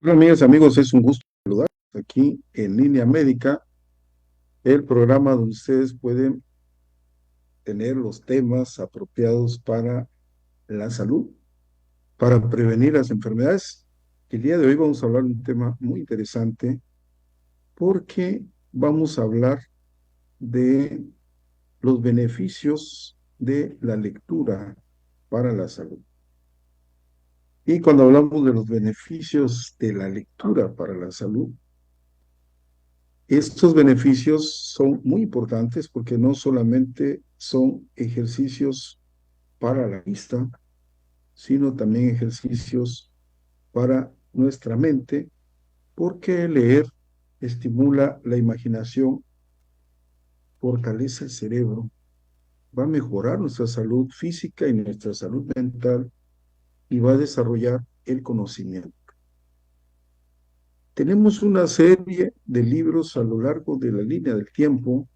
Hola, amigas, amigos, es un gusto saludar aquí en Línea Médica, el programa donde ustedes pueden tener los temas apropiados para la salud, para prevenir las enfermedades. El día de hoy vamos a hablar de un tema muy interesante porque vamos a hablar de los beneficios de la lectura para la salud. Y cuando hablamos de los beneficios de la lectura para la salud, estos beneficios son muy importantes porque no solamente son ejercicios para la vista, sino también ejercicios para nuestra mente, porque leer estimula la imaginación, fortalece el cerebro, va a mejorar nuestra salud física y nuestra salud mental y va a desarrollar el conocimiento. Tenemos una serie de libros a lo largo de la línea del tiempo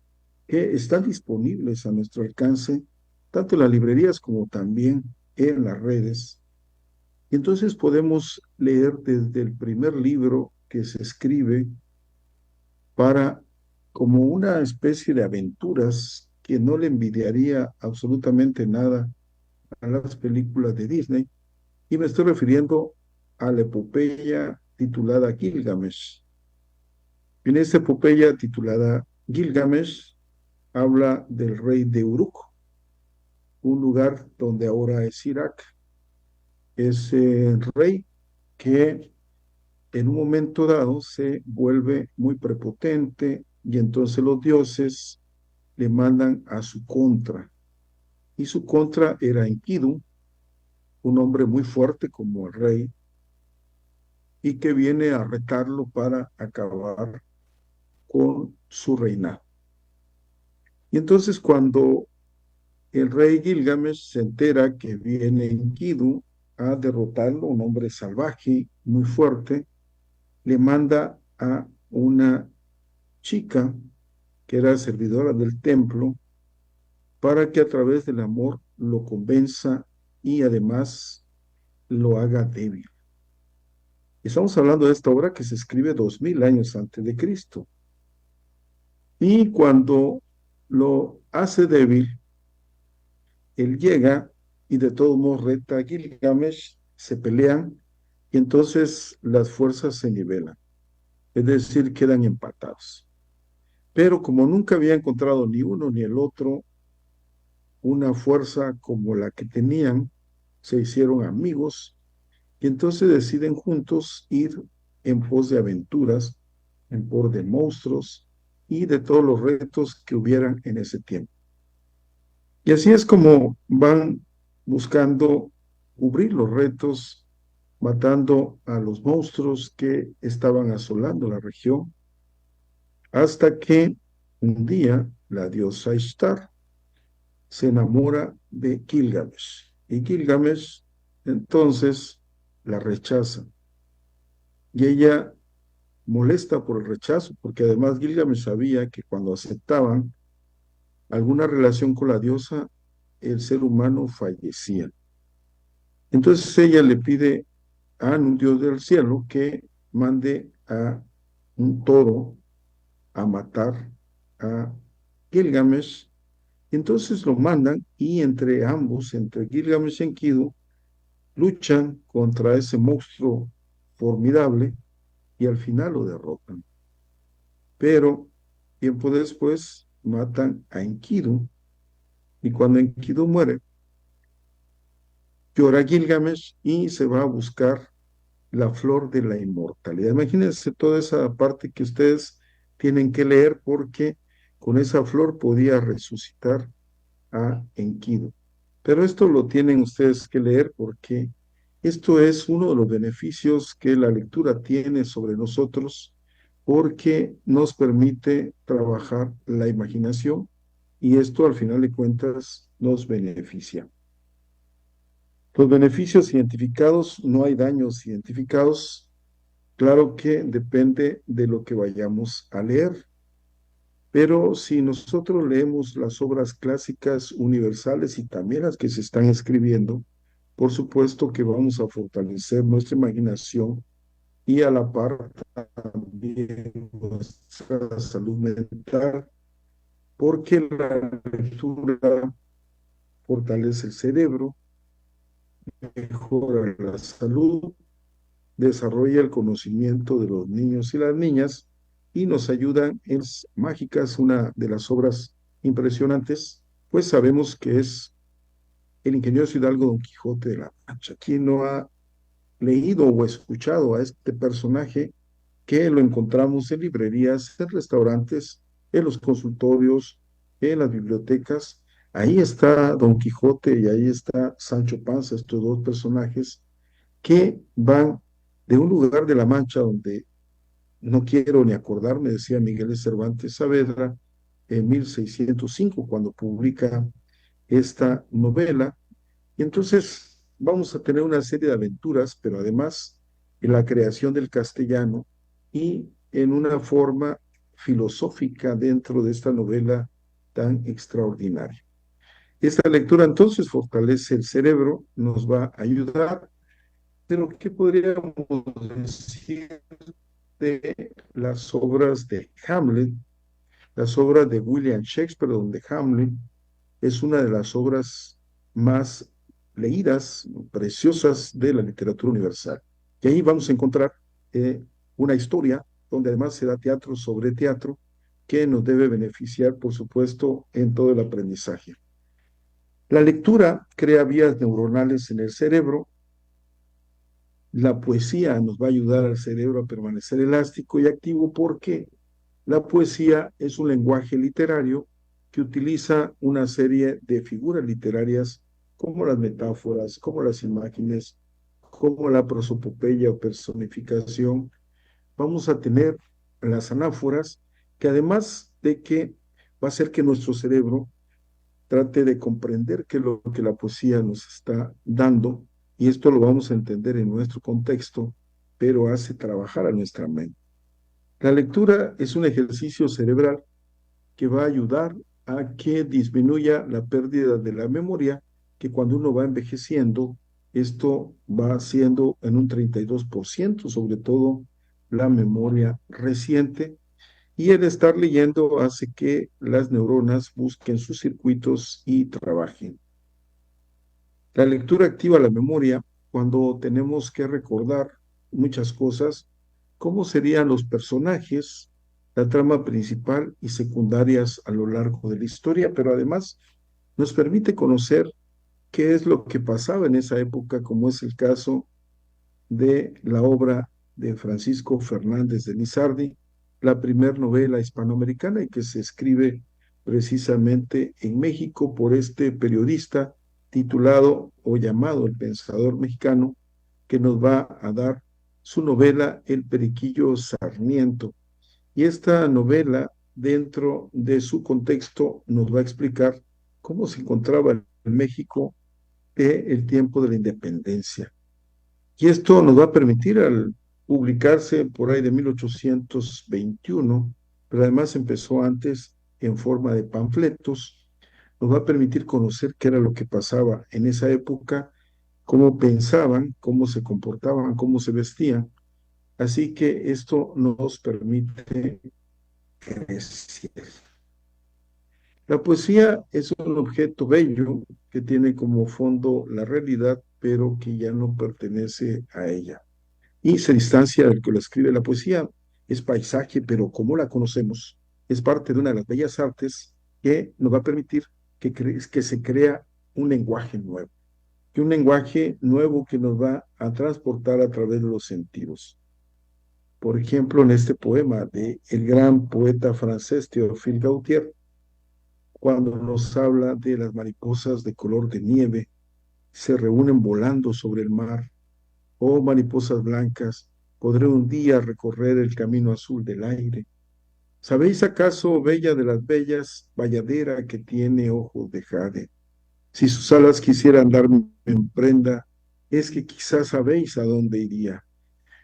que están disponibles a nuestro alcance, tanto en las librerías como también en las redes. Y entonces podemos leer desde el primer libro que se escribe para como una especie de aventuras que no le envidiaría absolutamente nada a las películas de Disney. Y me estoy refiriendo a la epopeya titulada Gilgamesh. En esta epopeya titulada Gilgamesh habla del rey de Uruk, un lugar donde ahora es Irak. Ese rey que en un momento dado se vuelve muy prepotente y entonces los dioses le mandan a su contra. Y su contra era Enkidu, un hombre muy fuerte como el rey, y que viene a retarlo para acabar con su reinado. Y entonces cuando el rey Gilgamesh se entera que viene Enkidu a derrotarlo, un hombre salvaje, muy fuerte, le manda a una chica que era servidora del templo para que a través del amor lo convenza y además lo haga débil. Estamos hablando de esta obra que se escribe 2000 años antes de Cristo. Y cuando lo hace débil, él llega y de todos modos reta a Gilgamesh, se pelean y entonces las fuerzas se nivelan, es decir, quedan empatados. Pero como nunca había encontrado ni uno ni el otro una fuerza como la que tenían, se hicieron amigos y entonces deciden juntos ir en pos de aventuras, en pos de monstruos y de todos los retos que hubieran en ese tiempo. Y así es como van buscando cubrir los retos, matando a los monstruos que estaban asolando la región, hasta que un día la diosa Ishtar se enamora de Gilgamesh. Y Gilgamesh entonces la rechaza. Y ella molesta por el rechazo, porque además Gilgamesh sabía que cuando aceptaban alguna relación con la diosa, el ser humano fallecía. Entonces ella le pide a un dios del cielo que mande a un toro a matar a Gilgamesh. Entonces lo mandan y entre ambos, entre Gilgamesh y Enkidu, luchan contra ese monstruo formidable y al final lo derrotan. Pero tiempo después matan a Enkidu y cuando Enkidu muere, llora Gilgamesh y se va a buscar la flor de la inmortalidad. Imagínense toda esa parte que ustedes tienen que leer porque con esa flor podía resucitar a Enkidu. Pero esto lo tienen ustedes que leer porque esto es uno de los beneficios que la lectura tiene sobre nosotros porque nos permite trabajar la imaginación y esto al final de cuentas nos beneficia. Los beneficios identificados, no hay daños identificados. Claro que depende de lo que vayamos a leer, pero si nosotros leemos las obras clásicas universales y también las que se están escribiendo, por supuesto que vamos a fortalecer nuestra imaginación y a la par también nuestra salud mental, porque la lectura fortalece el cerebro, mejora la salud, desarrolla el conocimiento de los niños y las niñas y nos ayudan en las mágicas, una de las obras impresionantes, pues sabemos que es el ingenioso Hidalgo Don Quijote de la Mancha. ¿Quién no ha leído o escuchado a este personaje que lo encontramos en librerías, en restaurantes, en los consultorios, en las bibliotecas? Ahí está Don Quijote y ahí está Sancho Panza, estos dos personajes que van de un lugar de la Mancha donde no quiero ni acordarme, decía Miguel de Cervantes Saavedra en 1605, cuando publica esta novela. Y entonces vamos a tener una serie de aventuras, pero además en la creación del castellano y en una forma filosófica dentro de esta novela tan extraordinaria. Esta lectura entonces fortalece el cerebro, nos va a ayudar, pero ¿qué podríamos decir de las obras de Hamlet, las obras de William Shakespeare, donde Hamlet es una de las obras más leídas, preciosas de la literatura universal? Y ahí vamos a encontrar una historia donde además se da teatro sobre teatro que nos debe beneficiar, por supuesto, en todo el aprendizaje. La lectura crea vías neuronales en el cerebro. La poesía nos va a ayudar al cerebro a permanecer elástico y activo porque la poesía es un lenguaje literario que utiliza una serie de figuras literarias como las metáforas, como las imágenes, como la prosopopeya o personificación. Vamos a tener las anáforas que además de que va a hacer que nuestro cerebro trate de comprender qué es lo que la poesía nos está dando, y esto lo vamos a entender en nuestro contexto, pero hace trabajar a nuestra mente. La lectura es un ejercicio cerebral que va a ayudar a que disminuya la pérdida de la memoria, que cuando uno va envejeciendo, esto va siendo en un 32%, sobre todo la memoria reciente, y el estar leyendo hace que las neuronas busquen sus circuitos y trabajen. La lectura activa la memoria cuando tenemos que recordar muchas cosas, cómo serían los personajes, la trama principal y secundarias a lo largo de la historia, pero además nos permite conocer qué es lo que pasaba en esa época, como es el caso de la obra de Francisco Fernández de Lizardi, la primer novela hispanoamericana y que se escribe precisamente en México por este periodista titulado o llamado El Pensador Mexicano, que nos va a dar su novela El Periquillo Sarmiento. Y esta novela, dentro de su contexto, nos va a explicar cómo se encontraba en México el tiempo de la independencia. Y esto nos va a permitir, al publicarse por ahí de 1821, pero además empezó antes en forma de panfletos, nos va a permitir conocer qué era lo que pasaba en esa época, cómo pensaban, cómo se comportaban, cómo se vestían. Así que esto nos permite crecer. La poesía es un objeto bello que tiene como fondo la realidad, pero que ya no pertenece a ella y se distancia del que lo escribe. La poesía es paisaje, pero como la conocemos, es parte de una de las bellas artes que nos va a permitir que se crea un lenguaje nuevo, que un lenguaje nuevo que nos va a transportar a través de los sentidos. Por ejemplo, en este poema de el gran poeta francés Théophile Gautier, cuando nos habla de las mariposas de color de nieve, se reúnen volando sobre el mar. Oh mariposas blancas, podré un día recorrer el camino azul del aire. ¿Sabéis acaso, bella de las bellas, valladera que tiene ojos de jade? Si sus alas quisieran darme en prenda, es que quizás sabéis a dónde iría.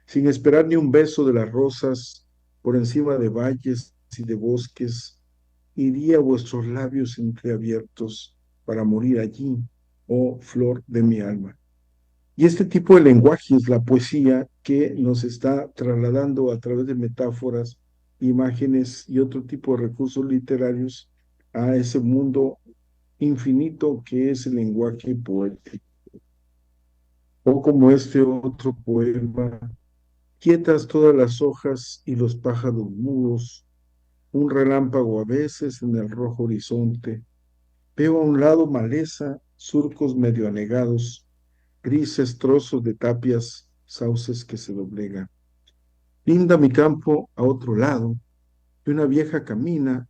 Sin esperar ni un beso de las rosas, por encima de valles y de bosques, iría a vuestros labios entreabiertos para morir allí, oh flor de mi alma. Y este tipo de lenguaje es la poesía que nos está trasladando a través de metáforas, imágenes y otro tipo de recursos literarios a ese mundo infinito que es el lenguaje poético. O como este otro poema, quietas todas las hojas y los pájaros mudos, un relámpago a veces en el rojo horizonte. Veo a un lado maleza, surcos medio anegados, grises trozos de tapias, sauces que se doblegan. Linda mi campo a otro lado, y una vieja camina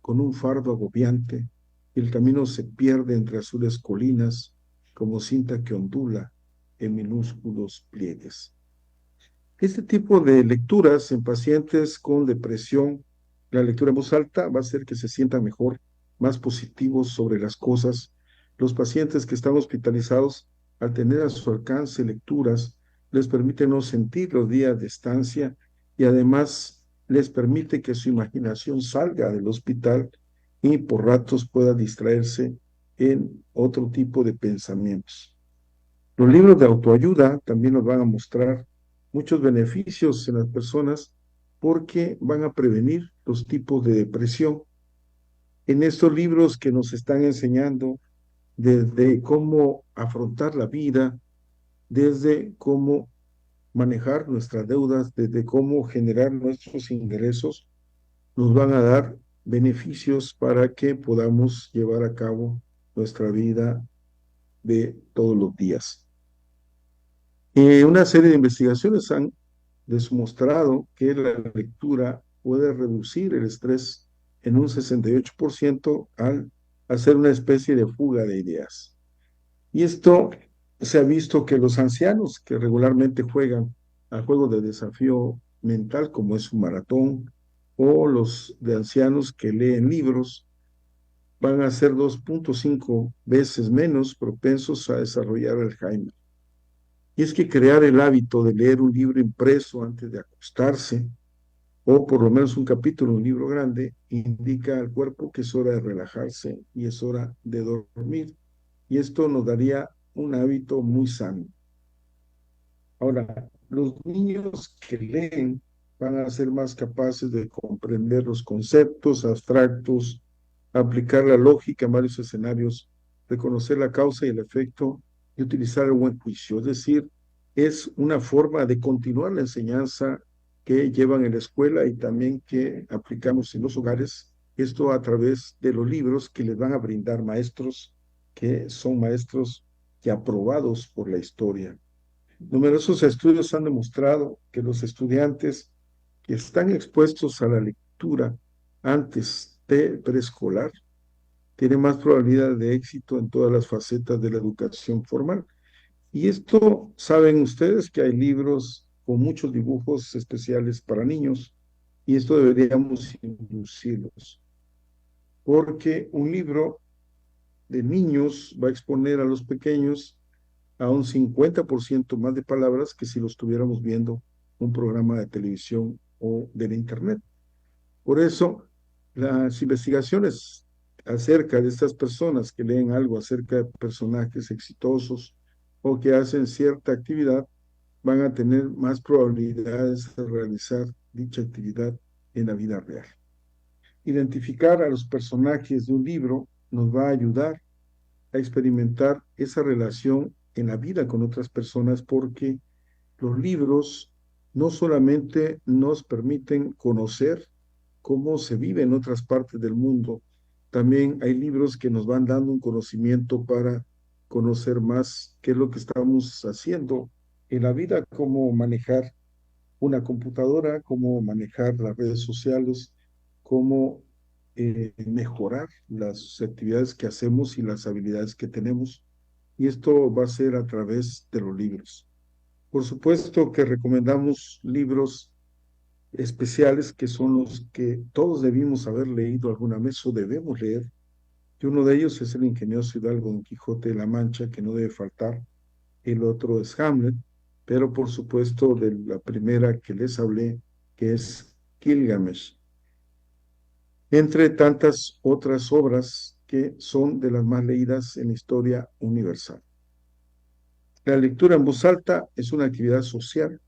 con un fardo agobiante, y el camino se pierde entre azules colinas, como cinta que ondula en minúsculos pliegues. Este tipo de lecturas en pacientes con depresión, la lectura en voz alta va a hacer que se sientan mejor, más positivos sobre las cosas. Los pacientes que están hospitalizados, al tener a su alcance lecturas, les permite no sentir los días de estancia y además les permite que su imaginación salga del hospital y por ratos pueda distraerse en otro tipo de pensamientos. Los libros de autoayuda también nos van a mostrar muchos beneficios en las personas porque van a prevenir los tipos de depresión. En estos libros que nos están enseñando desde cómo afrontar la vida, desde cómo manejar nuestras deudas, desde cómo generar nuestros ingresos, nos van a dar beneficios para que podamos llevar a cabo nuestra vida de todos los días. Una serie de investigaciones han demostrado que la lectura puede reducir el estrés en un 68% al hacer una especie de fuga de ideas. Y esto se ha visto que los ancianos que regularmente juegan a juegos de desafío mental, como es un maratón, o los de ancianos que leen libros, van a ser 2.5 veces menos propensos a desarrollar Alzheimer. Y es que crear el hábito de leer un libro impreso antes de acostarse, o por lo menos un capítulo de un libro grande, indica al cuerpo que es hora de relajarse y es hora de dormir. Y esto nos daría un hábito muy sano. Ahora, los niños que leen van a ser más capaces de comprender los conceptos abstractos, aplicar la lógica en varios escenarios, reconocer la causa y el efecto y utilizar el buen juicio. Es decir, es una forma de continuar la enseñanza que llevan en la escuela y también que aplicamos en los hogares. Esto a través de los libros que les van a brindar maestros que son maestros ya aprobados por la historia. Numerosos estudios han demostrado que los estudiantes que están expuestos a la lectura antes de preescolar tienen más probabilidad de éxito en todas las facetas de la educación formal. Y esto, saben ustedes que hay libros con muchos dibujos especiales para niños y esto deberíamos inducirlos, porque un libro de niños va a exponer a los pequeños a un 50% más de palabras que si lo estuviéramos viendo un programa de televisión o del Internet. Por eso, las investigaciones acerca de estas personas que leen algo acerca de personajes exitosos o que hacen cierta actividad van a tener más probabilidades de realizar dicha actividad en la vida real. Identificar a los personajes de un libro nos va a ayudar a experimentar esa relación en la vida con otras personas porque los libros no solamente nos permiten conocer cómo se vive en otras partes del mundo, también hay libros que nos van dando un conocimiento para conocer más qué es lo que estamos haciendo en la vida, cómo manejar una computadora, cómo manejar las redes sociales, cómo mejorar las actividades que hacemos y las habilidades que tenemos. Y esto va a ser a través de los libros. Por supuesto que recomendamos libros especiales que son los que todos debimos haber leído alguna vez o debemos leer. Y uno de ellos es el ingenioso Hidalgo Don Quijote de la Mancha, que no debe faltar. El otro es Hamlet, pero por supuesto de la primera que les hablé, que es Gilgamesh, entre tantas otras obras que son de las más leídas en la historia universal. La lectura en voz alta es una actividad social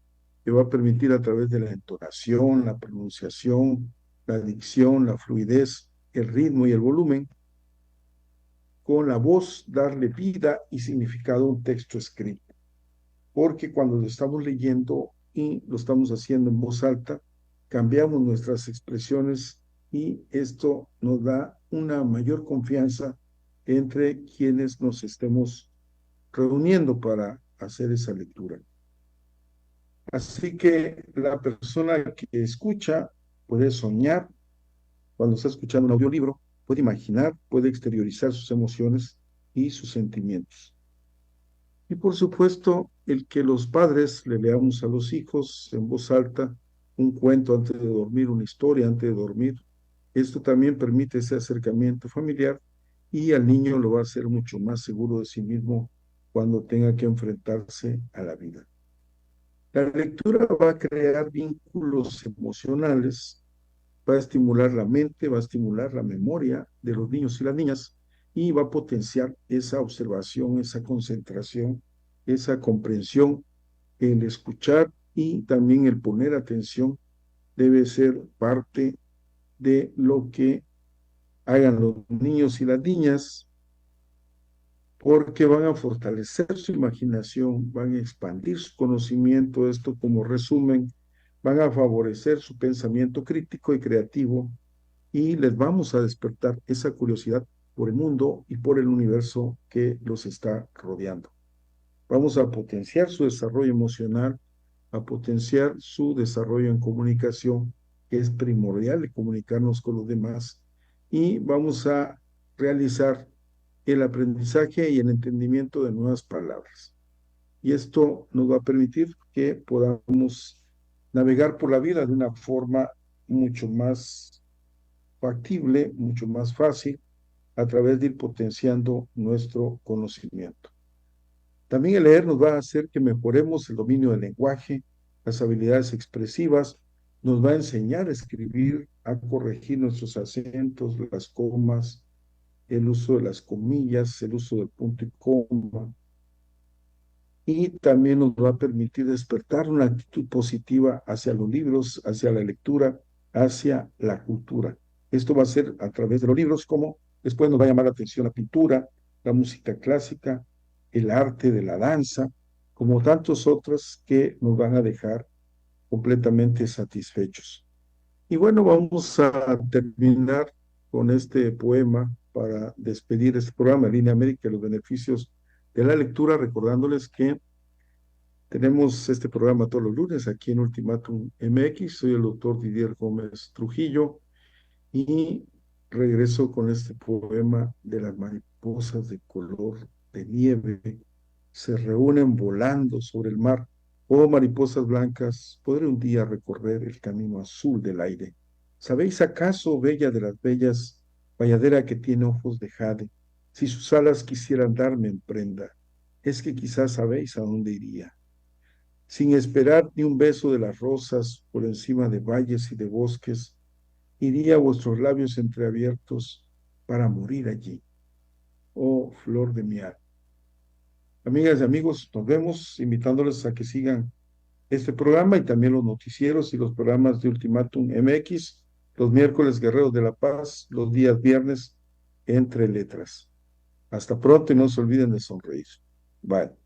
que va a permitir a través de la entonación, la pronunciación, la dicción, la fluidez, el ritmo y el volumen, con la voz darle vida y significado a un texto escrito. Porque cuando lo estamos leyendo y lo estamos haciendo en voz alta, cambiamos nuestras expresiones y esto nos da una mayor confianza entre quienes nos estemos reuniendo para hacer esa lectura. Así que la persona que escucha puede soñar cuando está escuchando un audiolibro, puede imaginar, puede exteriorizar sus emociones y sus sentimientos. Y por supuesto, el que los padres le leamos a los hijos en voz alta un cuento antes de dormir, una historia antes de dormir, esto también permite ese acercamiento familiar y al niño lo va a hacer mucho más seguro de sí mismo cuando tenga que enfrentarse a la vida. La lectura va a crear vínculos emocionales, va a estimular la mente, va a estimular la memoria de los niños y las niñas y va a potenciar esa observación, esa concentración, esa comprensión, el escuchar y también el poner atención debe ser parte de lo que hagan los niños y las niñas porque van a fortalecer su imaginación, van a expandir su conocimiento, esto como resumen, van a favorecer su pensamiento crítico y creativo y les vamos a despertar esa curiosidad por el mundo y por el universo que los está rodeando. Vamos a potenciar su desarrollo emocional, a potenciar su desarrollo en comunicación, que es primordial de comunicarnos con los demás, y vamos a realizar el aprendizaje y el entendimiento de nuevas palabras. Y esto nos va a permitir que podamos navegar por la vida de una forma mucho más factible, mucho más fácil, a través de ir potenciando nuestro conocimiento. También el leer nos va a hacer que mejoremos el dominio del lenguaje, las habilidades expresivas, nos va a enseñar a escribir, a corregir nuestros acentos, las comas, el uso de las comillas, el uso del punto y coma, y también nos va a permitir despertar una actitud positiva hacia los libros, hacia la lectura, hacia la cultura. Esto va a ser a través de los libros, como después nos va a llamar la atención la pintura, la música clásica, el arte de la danza, como tantos otros que nos van a dejar completamente satisfechos. Y bueno, vamos a terminar con este poema para despedir este programa de Línea América y los beneficios de la lectura, recordándoles que tenemos este programa todos los lunes aquí en Ultimátum MX. Soy el doctor Didier Gómez Trujillo y regreso con este poema de las mariposas de color de nieve. Se reúnen volando sobre el mar. Oh, mariposas blancas, podré un día recorrer el camino azul del aire. ¿Sabéis acaso, bella de las bellas, valladera que tiene ojos de jade, si sus alas quisieran darme en prenda? Es que quizás sabéis a dónde iría sin esperar ni un beso de las rosas por encima de valles y de bosques, iría a vuestros labios entreabiertos para morir allí, oh flor de mi alma. Amigas y amigos, nos vemos invitándoles a que sigan este programa y también los noticieros y los programas de Ultimátum MX, los miércoles Guerreros de la Paz, los días viernes entre letras. Hasta pronto y no se olviden de sonreír. Bye.